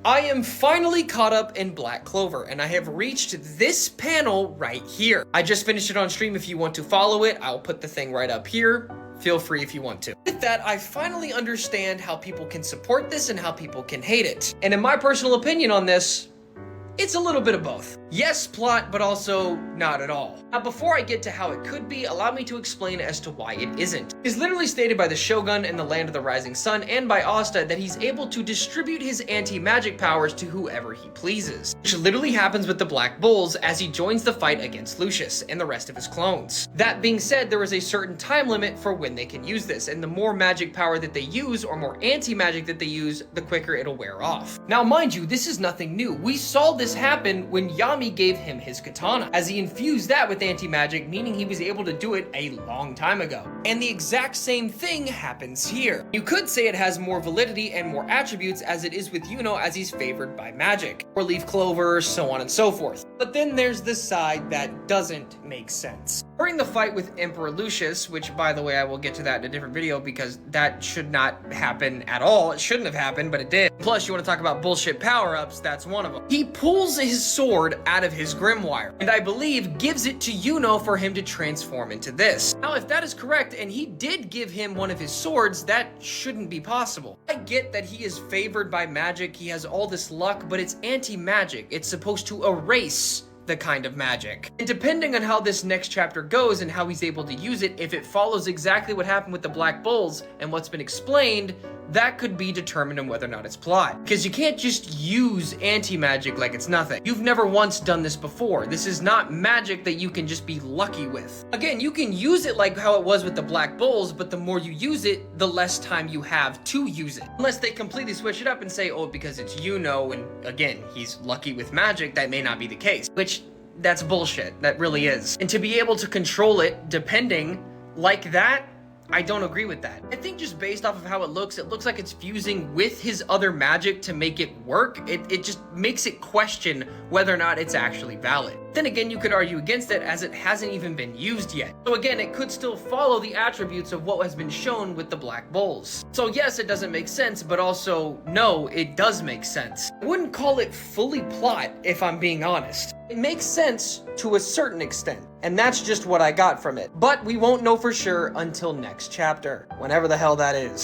I am finally caught up in Black Clover, and I have reached this panel right here. I just finished it on stream. If you want to follow it, I'll put the thing right up here. Feel free if you want to. With that, I finally understand how people can support this and how people can hate it. And in my personal opinion on this, it's a little bit of both. Yes, plot, but also not at all. Now, before I get to how it could be, allow me to explain as to why it isn't. It's literally stated by the Shogun in the Land of the Rising Sun and by Asta that he's able to distribute his anti-magic powers to whoever he pleases, which literally happens with the Black Bulls as he joins the fight against Lucius and the rest of his clones. That being said, there is a certain time limit for when they can use this, and the more magic power that they use or more anti-magic that they use, the quicker it'll wear off. Now, mind you, this is nothing new. We saw this happen when Yami gave him his katana, as he infused that with anti-magic, meaning he was able to do it a long time ago. And the exact same thing happens here. You could say it has more validity and more attributes as it is with Yuno, as he's favored by magic, or leaf clover, so on and so forth. But then there's the side that doesn't make sense. During the fight with Emperor Lucius, which by the way, I will get to that in a different video because that should not happen at all. It shouldn't have happened, but it did. Plus, you want to talk about bullshit power-ups, that's one of them. He pulls his sword out of his grimoire, and I believe gives it to Yuno for him to transform into this. Now, if that is correct, and he did give him one of his swords, that shouldn't be possible. I get that he is favored by magic, he has all this luck, but it's anti-magic. It's supposed to erase the kind of magic. And depending on how this next chapter goes and how he's able to use it, if it follows exactly what happened with the Black Bulls and what's been explained, that could be determined on whether or not it's plot. Because you can't just use anti-magic like it's nothing. You've never once done this before. This is not magic that you can just be lucky with. Again, you can use it like how it was with the Black Bulls, but the more you use it, the less time you have to use it. Unless they completely switch it up and say, oh, because it's Yuno, and again, he's lucky with magic, that may not be the case. Which, that's bullshit. That really is. And to be able to control it, depending, like that, I don't agree with that. I think just based off of how it looks like it's fusing with his other magic to make it work. It just makes it question whether or not it's actually valid. Then again, you could argue against it as it hasn't even been used yet. So again, it could still follow the attributes of what has been shown with the Black Bulls. So yes, it doesn't make sense, but also no, it does make sense. I wouldn't call it fully plot if I'm being honest. It makes sense to a certain extent, and that's just what I got from it. But we won't know for sure until next chapter, whenever the hell that is.